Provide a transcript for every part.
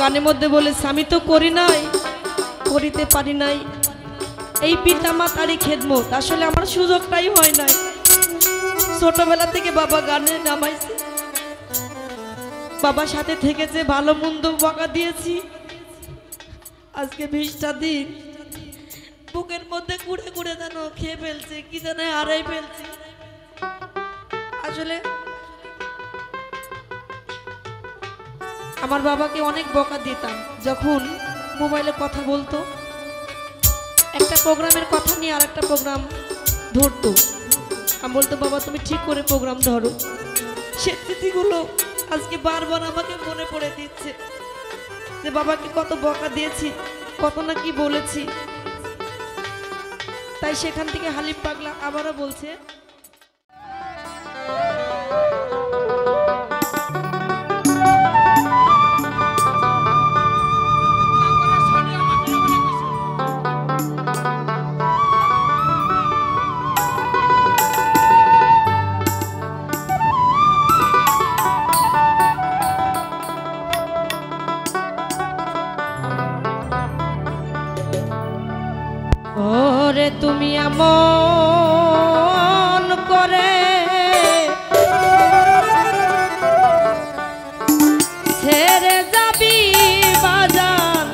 গানের মধ্যে বলেছে আমি তো করি নাই, করিতে পারি নাই এই পিতা মাতারই খেদমত, আসলে আমার সুযোগটাই হয় নাই। ছোটবেলা থেকে বাবা গানে নামাইছে, বাবার সাথে থেকেছে, ভালো মন্দ বকা দিয়েছি। আজকে 20টা দিন বুকের মধ্যে কুড়ে কুড়ে যেন খেয়ে ফেলছে, কি যেন হারাই ফেলছে। আসলে আমার বাবাকে অনেক বকা দিতাম যখন মোবাইলে কথা বলতো, একটা প্রোগ্রামের কথা নিয়ে আর একটা প্রোগ্রাম ধরতো। আমি বলতো বাবা তুমি ঠিক করে প্রোগ্রাম ধরো। সে স্মৃতিগুলো আজকে বারবার আমাকে মনে পড়ে দিচ্ছে যে বাবাকে কত বকা দিয়েছি, কত না কি বলেছি। তাই সেখান থেকে হালিম পাগলা আবারও বলছে, ওরে তুমি এমন করে ছেড়ে যাবি বাজান,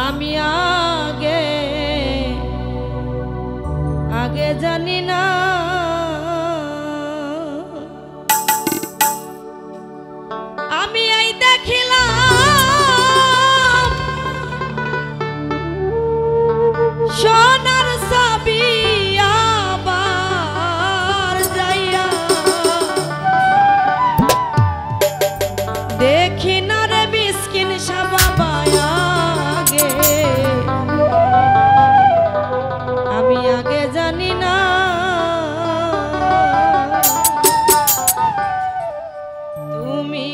আমি আগে আগে জানি না। আমি এই দেখিলাম সোনার চাবি আবার যাইয়া, দেখি না রে মিসকিন বাবা আগে আমি আগে জানি না। তুমি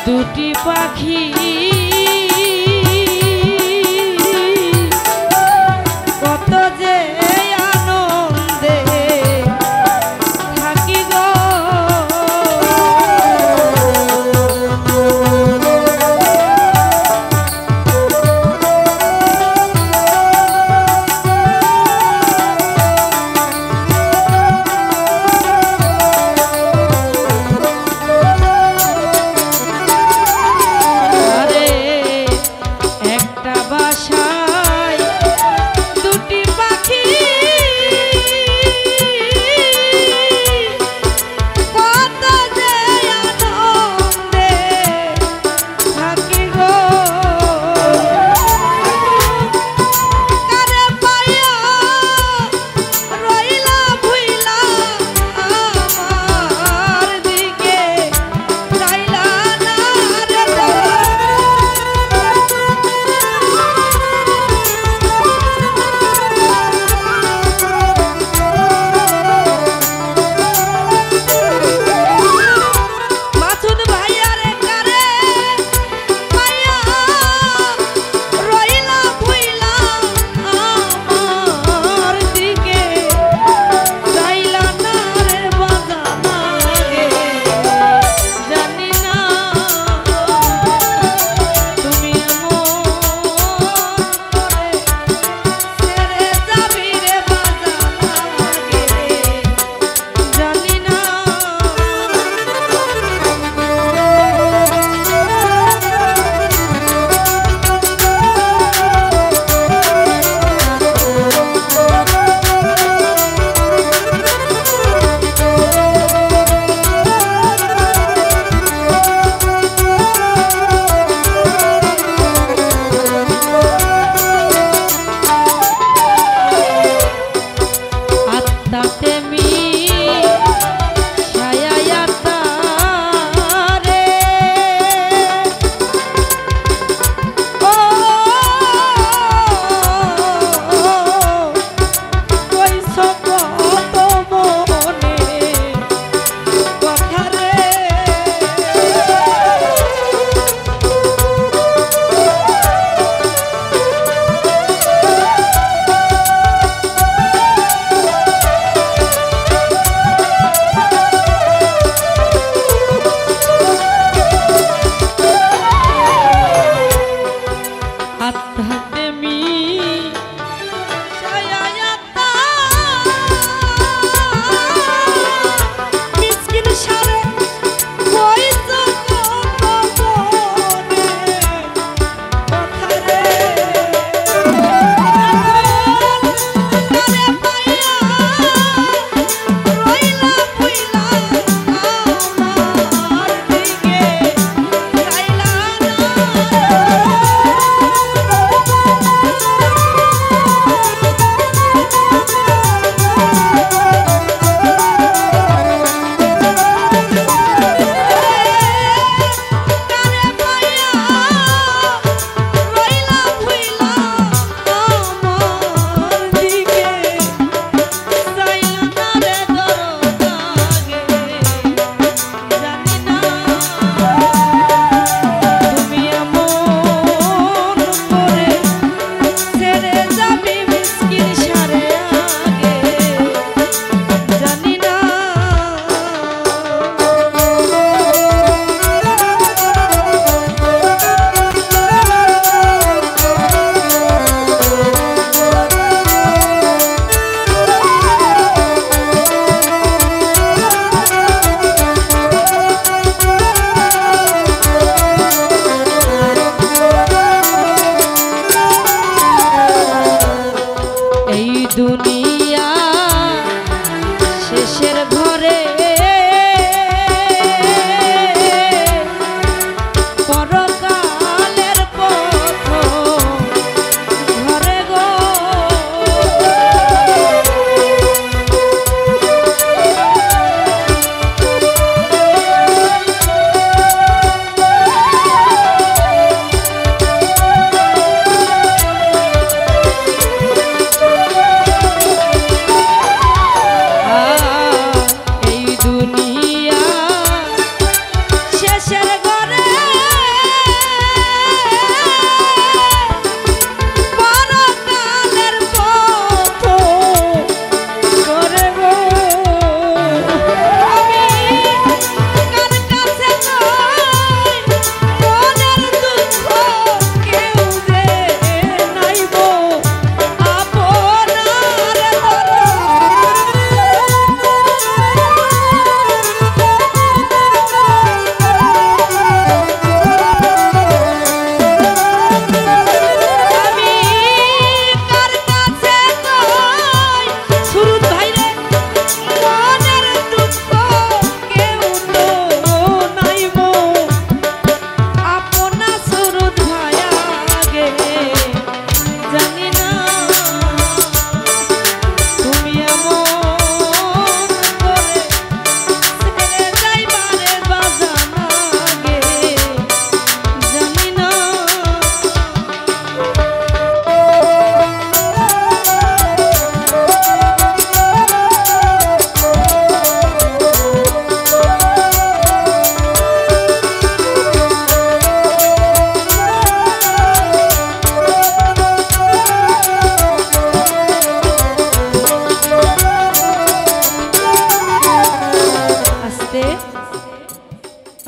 দুটি পাখি কত যে আনন্দে থাকি গো।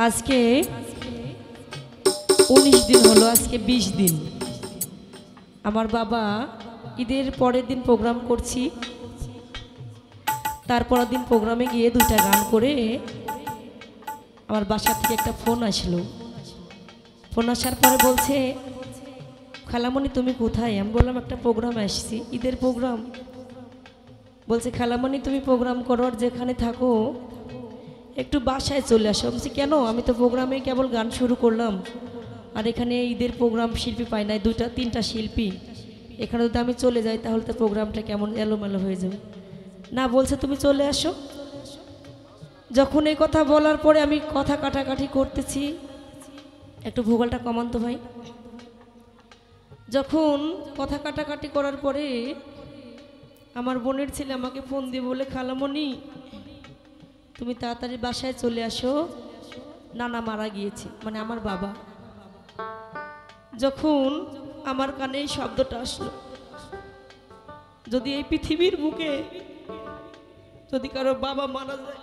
আজকে 19 দিন হলো, আজকে 20 দিন। আমার বাবা ঈদের পরের দিন প্রোগ্রাম করছি, তারপরের দিন প্রোগ্রামে গিয়ে 2টা গান করে আমার বাসা থেকে একটা ফোন আসলো। ফোন আসার পরে বলছে, খালামণি তুমি কোথায়? আমি বললাম একটা প্রোগ্রামে আসছি, ঈদের প্রোগ্রাম। বলছে, খালামণি তুমি প্রোগ্রাম করো, আর যেখানে থাকো একটু বাসায় চলে আসো। বলছি কেন? আমি তো প্রোগ্রামে কেবল গান শুরু করলাম, আর এখানে ঈদের প্রোগ্রাম শিল্পী পাই নাই, 2-3টা শিল্পী। এখানে যদি আমি চলে যাই তাহলে তো প্রোগ্রামটা কেমন এলোমেলো হয়ে যাবে। না, বলছে তুমি চলে আসো। যখন এই কথা বলার পরে আমি কথা কাটাকাটি করতেছি, একটু ভোগালটা কমান তো ভাই। যখন কথা কাটাকাটি করার পরে আমার বোনের ছেলে আমাকে ফোন দিয়ে বলে, খালামণি তুমি তাড়াতাড়ি বাসায় চলে আসো, নানা মারা গিয়েছে, মানে আমার বাবা। যখন আমার কানে এই শব্দটা আসলো, যদি এই পৃথিবীর বুকে যদি কারো বাবা মারা যায়,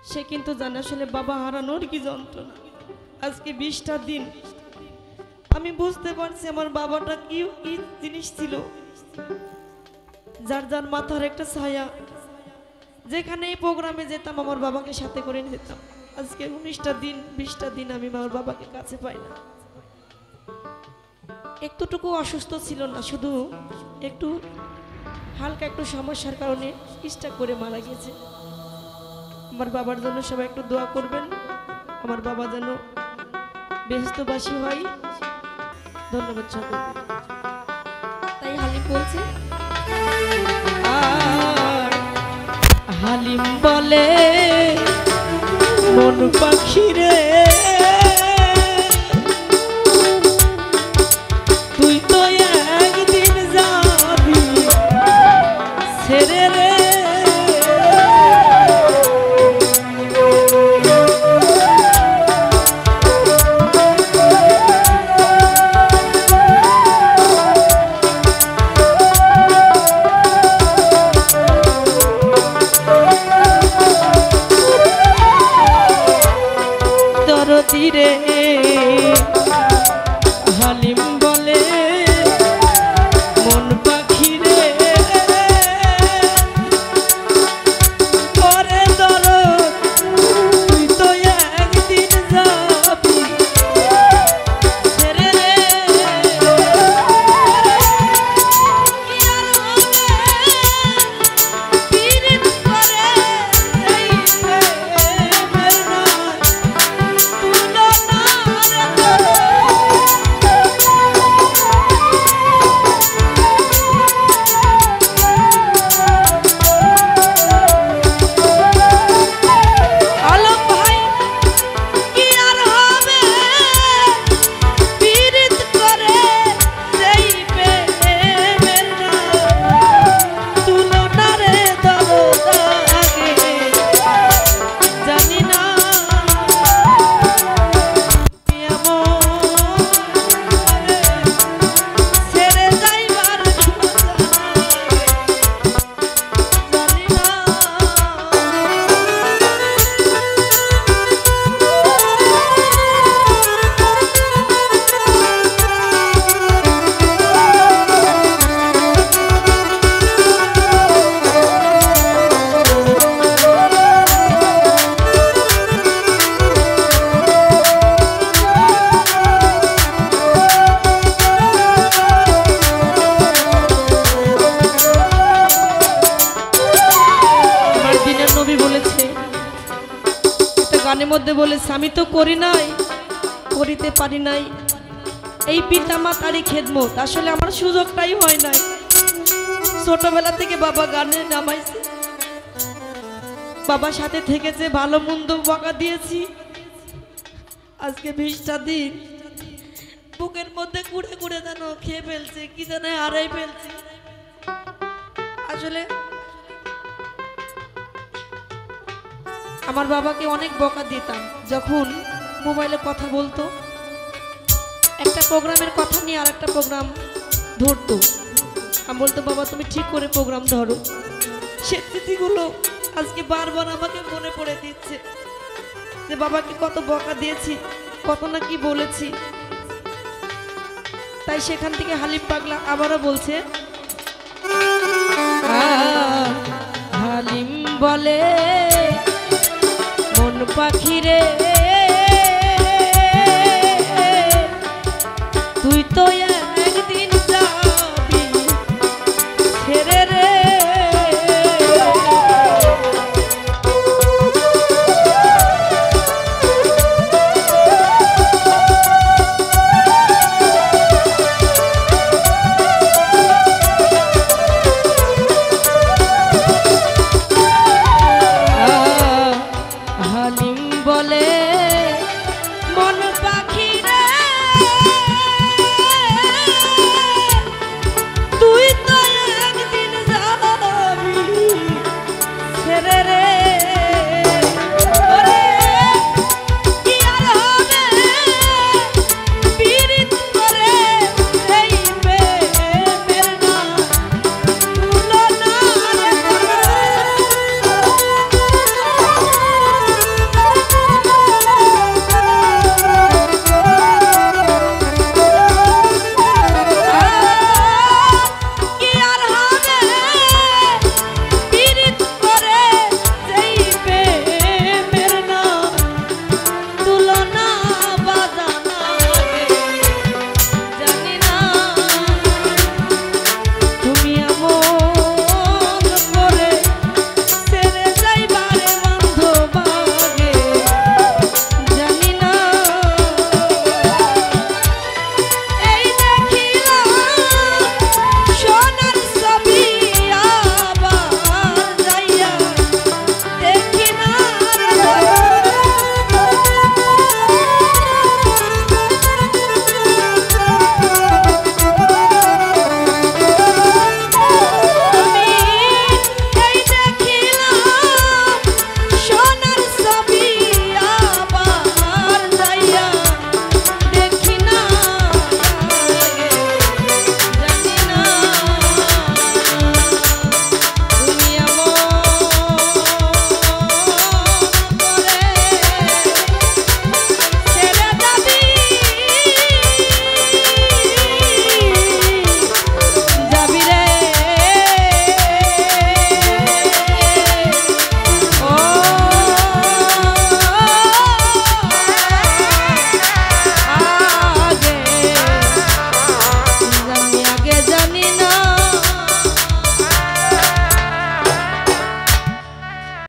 সে কিন্তু জানে আসলে বাবা হারানোর কি যন্ত্রণা। আজকে 20টা দিন আমি বুঝতে পারছি আমার বাবাটা কি জিনিস ছিল, যার যার মাথার একটা ছায়া। যেখানে এই প্রোগ্রামে যেতাম আমার বাবাকে সাথে করে নিয়ে যেতাম। আজকে 19টা দিন 20টা দিন আমি আমার বাবাকে কাছে পাই না। একটুটুকু অসুস্থ ছিল না, শুধু একটু হালকা একটু সমস্যার কারণে স্ট্রোক করে মারা গেছে। আমার বাবার জন্য সবাই একটু দোয়া করবেন, আমার বাবা যেন বেহেশতবাসী হয়। ধন্যবাদ সকলকে। তাই হালিম বলছে, আর হালিম বলে মন পাখি রে, তুই তো একদিন যাবি ছেড়ে রে। তীরে হালিম বলে মন পাখি রে, করে ধরো তুই তো একদিন যাবি ছেড়ে রে। না মধ্যে বলেছে আমি তো করি নাই, করিতে পারি নাই এই পিতা মাতারই খেদমত, আসলে আমার সুযোগটাই হয় নাই। ছোটবেলা থেকে বাবা গানে নামাইছে, বাবার সাথে থেকেছে, ভালো মন্দ বকা দিয়েছি। আজকে 20টা দিন বুকের মধ্যে কুড়ে কুড়ে যেন খেয়ে ফেলছে, কি যেন হারাই ফেলছে। আসলে আমার বাবাকে অনেক বকা দিতাম যখন মোবাইলে কথা বলতো, একটা প্রোগ্রামের কথা নিয়ে আর একটা প্রোগ্রাম ধরতো। আমি বলতো বাবা তুমি ঠিক করে প্রোগ্রাম ধরো। সে স্মৃতিগুলো আজকে বারবার আমাকে মনে পড়ে দিচ্ছে যে বাবাকে কত বকা দিয়েছি, কত না কি বলেছি। তাই সেখান থেকে হালিম পাগলা আবারও বলছে, হালিম বলে মন পাখিরে